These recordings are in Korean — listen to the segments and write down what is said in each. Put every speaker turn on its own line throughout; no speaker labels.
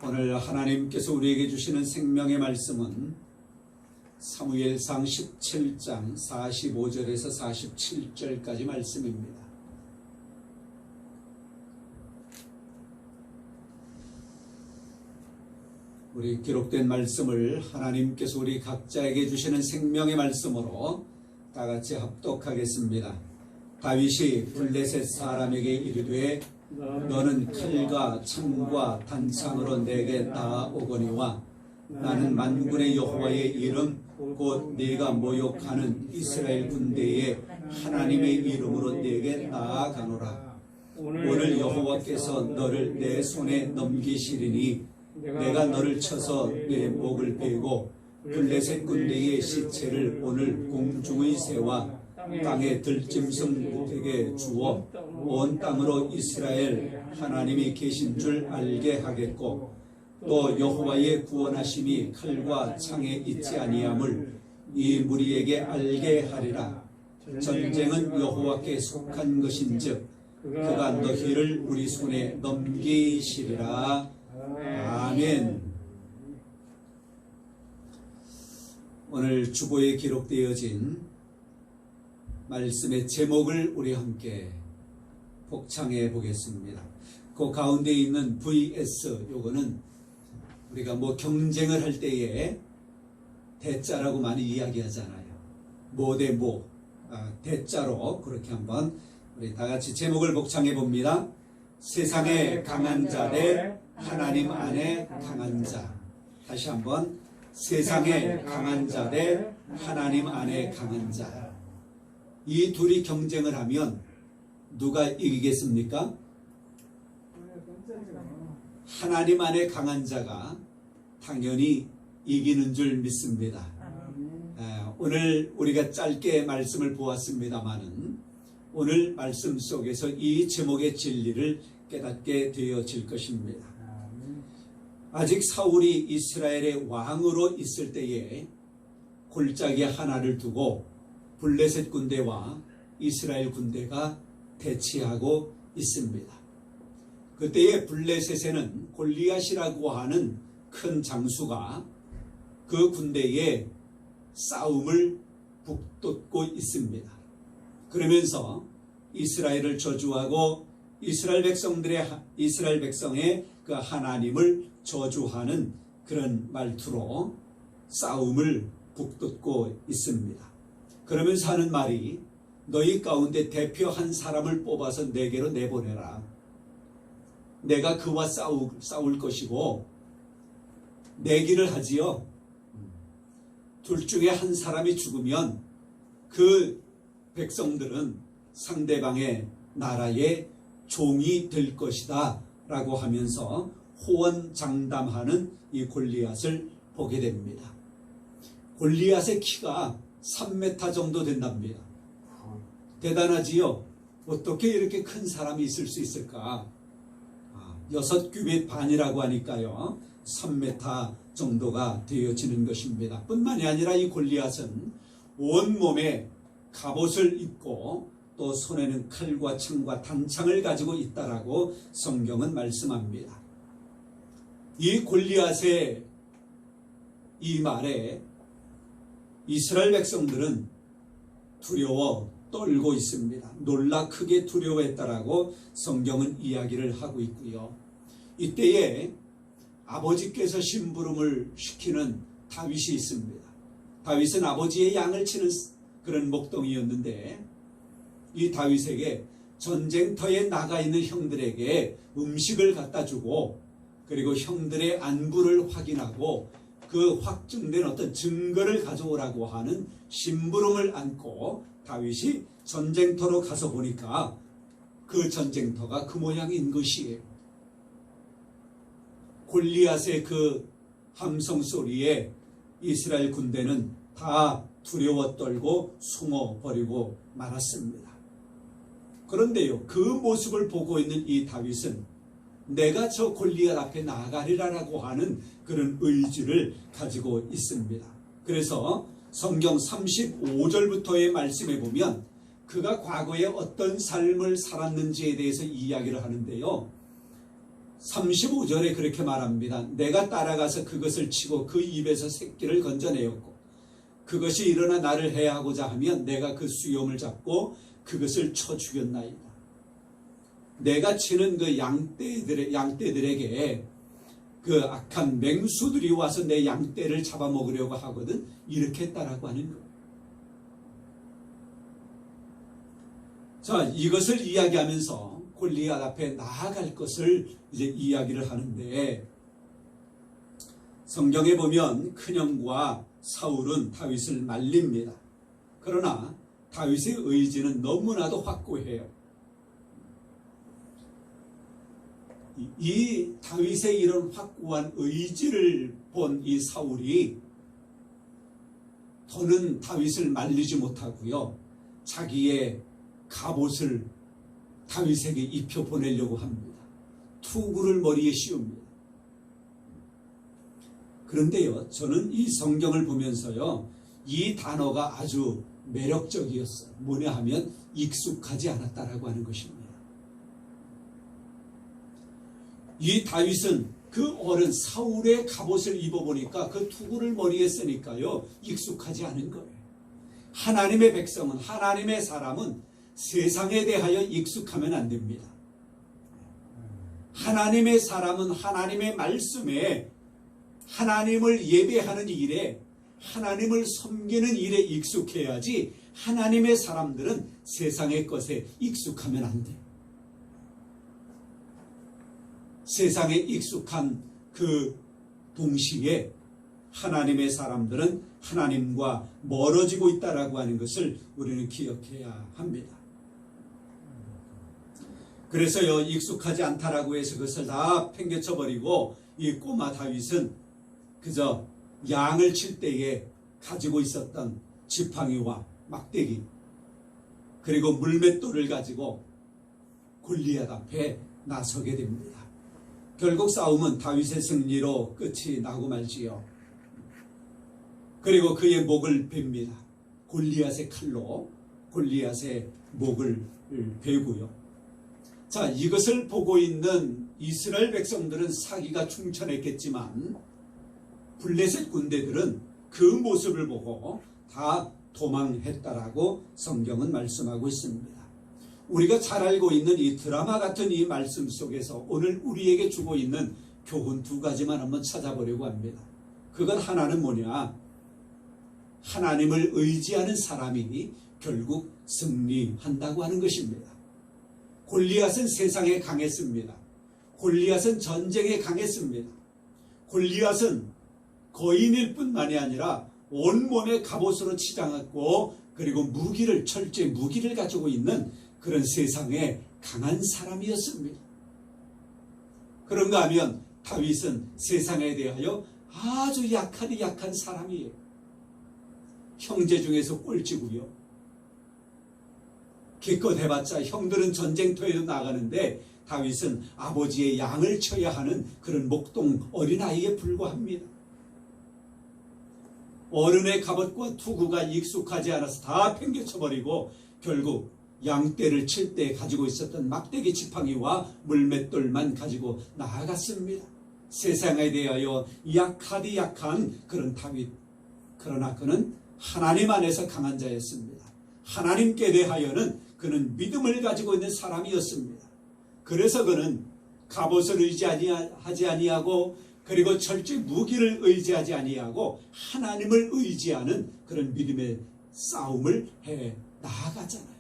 오늘 하나님께서 우리에게 주시는 생명의 말씀은 사무엘상 17장 45절에서 47절까지 말씀입니다. 우리 기록된 말씀을 하나님께서 우리 각자에게 주시는 생명의 말씀으로 다 같이 합독하겠습니다. 다윗이 블레셋 사람에게 이르되 너는 칼과 창과 단창으로 내게 나아오거니와 나는 만군의 여호와의 이름 곧 네가 모욕하는 이스라엘 군대의 하나님의 이름으로 네게 나아가노라. 오늘 여호와께서 너를 내 손에 넘기시리니 내가 너를 쳐서 내 목을 베고 블레셋 군대의 시체를 오늘 공중의 새와 땅의 들짐승에게 주어 온 땅으로 이스라엘 하나님이 계신 줄 알게 하겠고 또 여호와의 구원하심이 칼과 창에 있지 아니함을 이 무리에게 알게 하리라. 전쟁은 여호와께 속한 것인즉 그가 너희를 우리 손에 넘기시리라. 아멘. 오늘 주보에 기록되어진 말씀의 제목을 우리 함께 복창해 보겠습니다. 그 가운데 있는 VS, 요거는 우리가 경쟁을 할 때에 대자라고 많이 이야기하잖아요. 모 대 모, 대자로 그렇게 한번 우리 다 같이 제목을 복창해 봅니다. 세상에 강한 자 대 하나님 안에 강한 자. 다시 한번 세상에 강한 자 대 하나님 안에 강한 자. 이 둘이 경쟁을 하면 누가 이기겠습니까? 하나님 안에 강한 자가 당연히 이기는 줄 믿습니다. 오늘 우리가 짧게 말씀을 보았습니다마는 오늘 말씀 속에서 이 제목의 진리를 깨닫게 되어질 것입니다. 아직 사울이 이스라엘의 왕으로 있을 때에 골짜기 하나를 두고 블레셋 군대와 이스라엘 군대가 대치하고 있습니다. 그때에 블레셋에는 골리앗이라고 하는 큰 장수가 그 군대에 싸움을 북돋고 있습니다. 그러면서 이스라엘을 저주하고 이스라엘 백성의 그 하나님을 저주하는 그런 말투로 싸움을 북돋고 있습니다. 그러면서 하는 말이 너희 가운데 대표 한 사람을 뽑아서 내게로 내보내라. 내가 그와 싸울 것이고 내기를 하지요. 둘 중에 한 사람이 죽으면 그 백성들은 상대방의 나라의 종이 될 것이다 라고 하면서 호언장담하는 이 골리앗을 보게 됩니다. 골리앗의 키가 3m 정도 된답니다. 대단하지요? 어떻게 이렇게 큰 사람이 있을 수 있을까? 6규빗 반이라고 하니까요 3m 정도가 되어지는 것입니다. 뿐만이 아니라 이 골리앗은 온몸에 갑옷을 입고 또 손에는 칼과 창과 단창을 가지고 있다라고 성경은 말씀합니다. 이 골리앗의 이 말에 이스라엘 백성들은 두려워 떨고 있습니다. 놀라 크게 두려워했다라고 성경은 이야기를 하고 있고요. 이때에 아버지께서 심부름을 시키는 다윗이 있습니다. 다윗은 아버지의 양을 치는 그런 목동이었는데 이 다윗에게 전쟁터에 나가 있는 형들에게 음식을 갖다 주고 그리고 형들의 안부를 확인하고 그 확증된 어떤 증거를 가져오라고 하는 심부름을 안고 다윗이 전쟁터로 가서 보니까 그 전쟁터가 그 모양인 것이에요. 골리앗의 그 함성 소리에 이스라엘 군대는 다 두려워 떨고 숨어버리고 말았습니다. 그런데요, 그 모습을 보고 있는 이 다윗은 내가 저 골리앗 앞에 나가리라라고 하는 그런 의지를 가지고 있습니다. 그래서 성경 35절부터의 말씀에 보면 그가 과거에 어떤 삶을 살았는지에 대해서 이야기를 하는데요. 35절에 그렇게 말합니다. 내가 따라가서 그것을 치고 그 입에서 새끼를 건져내었고 그것이 일어나 나를 해하고자 하면 내가 그 수염을 잡고 그것을 쳐 죽였나이다. 내가 치는 그 양떼들에게 그 악한 맹수들이 와서 내 양떼를 잡아먹으려고 하거든 이렇게 했다라고 하는 거예요. 자, 이것을 이야기하면서 골리앗 앞에 나아갈 것을 이제 이야기를 하는데, 성경에 보면 큰형과 사울은 다윗을 말립니다. 그러나 다윗의 의지는 너무나도 확고해요. 이 다윗의 이런 확고한 의지를 본 이 사울이 더는 다윗을 말리지 못하고요, 자기의 갑옷을 다윗에게 입혀 보내려고 합니다. 투구를 머리에 씌웁니다. 그런데요, 저는 이 성경을 보면서요, 이 단어가 아주 매력적이었어요. 뭐냐 하면 익숙하지 않았다라고 하는 것입니다. 이 다윗은 그 어른 사울의 갑옷을 입어보니까 그 투구를 머리에 쓰니까요, 익숙하지 않은 거예요. 하나님의 백성은, 하나님의 사람은 세상에 대하여 익숙하면 안 됩니다. 하나님의 사람은 하나님의 말씀에, 하나님을 예배하는 일에, 하나님을 섬기는 일에 익숙해야지, 하나님의 사람들은 세상의 것에 익숙하면 안 돼요. 세상에 익숙한 그 동시에 하나님의 사람들은 하나님과 멀어지고 있다라고 하는 것을 우리는 기억해야 합니다. 그래서요, 익숙하지 않다라고 해서 그것을 다 팽개쳐버리고 이 꼬마 다윗은 그저 양을 칠 때에 가지고 있었던 지팡이와 막대기 그리고 물맷돌을 가지고 골리앗 앞에 나서게 됩니다. 결국 싸움은 다윗의 승리로 끝이 나고 말지요. 그리고 그의 목을 베입니다. 골리앗의 칼로 골리앗의 목을 베고요. 자, 이것을 보고 있는 이스라엘 백성들은 사기가 충천했겠지만 블레셋 군대들은 그 모습을 보고 다 도망했다라고 성경은 말씀하고 있습니다. 우리가 잘 알고 있는 이 드라마 같은 이 말씀 속에서 오늘 우리에게 주고 있는 교훈 두 가지만 한번 찾아보려고 합니다. 그건 하나는 뭐냐? 하나님을 의지하는 사람이 결국 승리한다고 하는 것입니다. 골리앗은 세상에 강했습니다. 골리앗은 전쟁에 강했습니다. 골리앗은 거인일 뿐만이 아니라 온몸에 갑옷으로 치장했고 그리고 무기를, 철제 무기를 가지고 있는 그런 세상에 강한 사람이었습니다. 그런가 하면 다윗은 세상에 대하여 아주 약한 사람이에요. 형제 중에서 꼴찌고요. 기껏 해봤자 형들은 전쟁터에도 나가는데 다윗은 아버지의 양을 쳐야 하는 그런 목동 어린아이에 불과합니다. 어른의 갑옷과 투구가 익숙하지 않아서 다 팽개쳐버리고 결국 양떼를 칠 때 가지고 있었던 막대기 지팡이와 물맷돌만 가지고 나아갔습니다. 세상에 대하여 약한 그런 다윗. 그러나 그는 하나님 안에서 강한 자였습니다. 하나님께 대하여는 그는 믿음을 가지고 있는 사람이었습니다. 그래서 그는 갑옷을 의지하지 아니하고 그리고 철제 무기를 의지하지 아니하고 하나님을 의지하는 그런 믿음의 싸움을 해 나아가잖아요.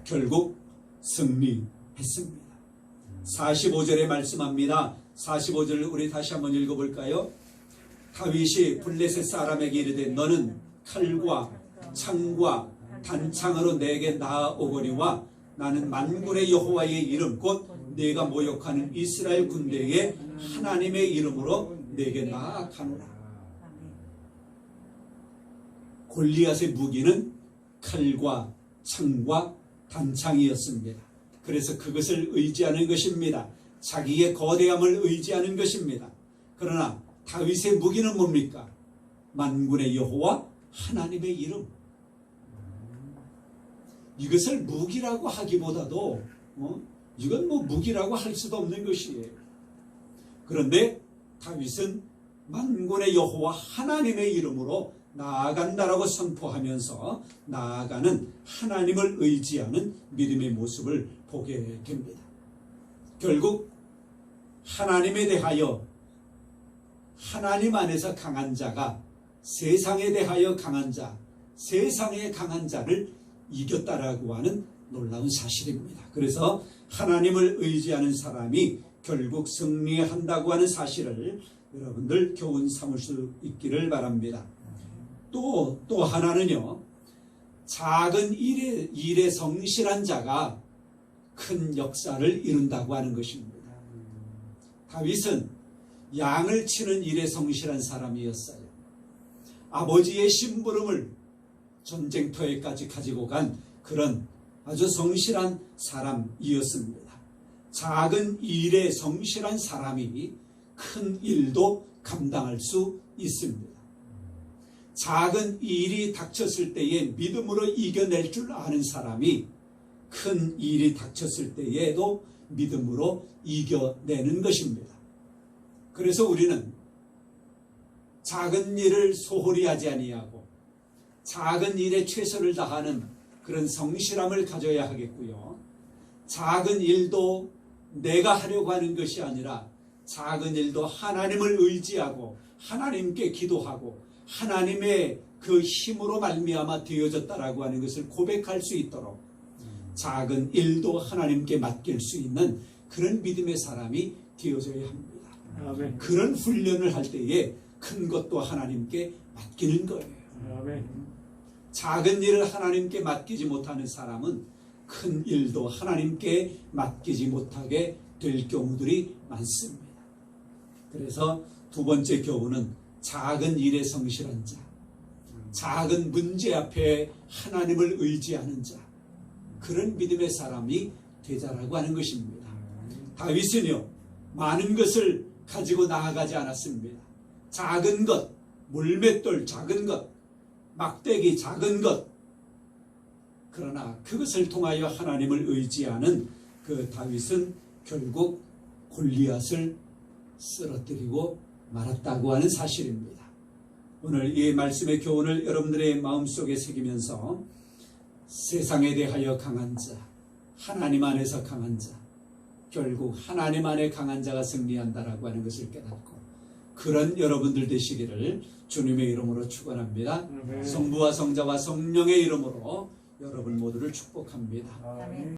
결국 승리했습니다. 45절에 말씀합니다. 45절을 우리 다시 한번 읽어볼까요? 다윗이 블레셋 사람에게 이르되 너는 칼과 창과 단창으로 내게 나아오거니와 나는 만군의 여호와의 이름 곧 내가 모욕하는 이스라엘 군대의 하나님의 이름으로 내게 나아가노라. 골리앗의 무기는 칼과 창과 단창이었습니다. 그래서 그것을 의지하는 것입니다. 자기의 거대함을 의지하는 것입니다. 그러나 다윗의 무기는 뭡니까? 만군의 여호와 하나님의 이름. 이것을 무기라고 하기보다도 이건 뭐 무기라고 할 수도 없는 것이에요. 그런데 다윗은 만군의 여호와 하나님의 이름으로 나아간다라고 선포하면서 나아가는 하나님을 의지하는 믿음의 모습을 보게 됩니다. 결국 하나님에 대하여 하나님 안에서 강한 자가 세상에 대하여 강한 자, 세상의 강한 자를 이겼다라고 하는 놀라운 사실입니다. 그래서 하나님을 의지하는 사람이 결국 승리한다고 하는 사실을 여러분들 교훈 삼을 수 있기를 바랍니다. 또 하나는요, 작은 일에 성실한 자가 큰 역사를 이룬다고 하는 것입니다. 다윗은 양을 치는 일에 성실한 사람이었어요. 아버지의 심부름을 전쟁터에까지 가지고 간 그런 아주 성실한 사람이었습니다. 작은 일에 성실한 사람이 큰 일도 감당할 수 있습니다. 작은 일이 닥쳤을 때에 믿음으로 이겨낼 줄 아는 사람이 큰 일이 닥쳤을 때에도 믿음으로 이겨내는 것입니다. 그래서 우리는 작은 일을 소홀히 하지 아니하고 작은 일에 최선을 다하는 그런 성실함을 가져야 하겠고요. 작은 일도 내가 하려고 하는 것이 아니라 작은 일도 하나님을 의지하고 하나님께 기도하고 하나님의 그 힘으로 말미암아 되어졌다라고 하는 것을 고백할 수 있도록 작은 일도 하나님께 맡길 수 있는 그런 믿음의 사람이 되어져야 합니다.
아멘.
그런 훈련을 할 때에 큰 것도 하나님께 맡기는 거예요.
아멘.
작은 일을 하나님께 맡기지 못하는 사람은 큰 일도 하나님께 맡기지 못하게 될 경우들이 많습니다. 그래서 두 번째 교훈은 작은 일에 성실한 자, 작은 문제 앞에 하나님을 의지하는 자, 그런 믿음의 사람이 되자라고 하는 것입니다. 다윗은요, 많은 것을 가지고 나아가지 않았습니다. 작은 것, 물맷돌 작은 것, 막대기 작은 것, 그러나 그것을 통하여 하나님을 의지하는 그 다윗은 결국 골리앗을 쓰러뜨리고 말았다고 하는 사실입니다. 오늘 이 말씀의 교훈을 여러분들의 마음속에 새기면서 세상에 대하여 강한 자, 하나님 안에서 강한 자, 결국 하나님 안에 강한 자가 승리한다라고 하는 것을 깨닫고 그런 여러분들 되시기를 주님의 이름으로 축원합니다. 성부와 성자와 성령의 이름으로 여러분 모두를 축복합니다.
아멘.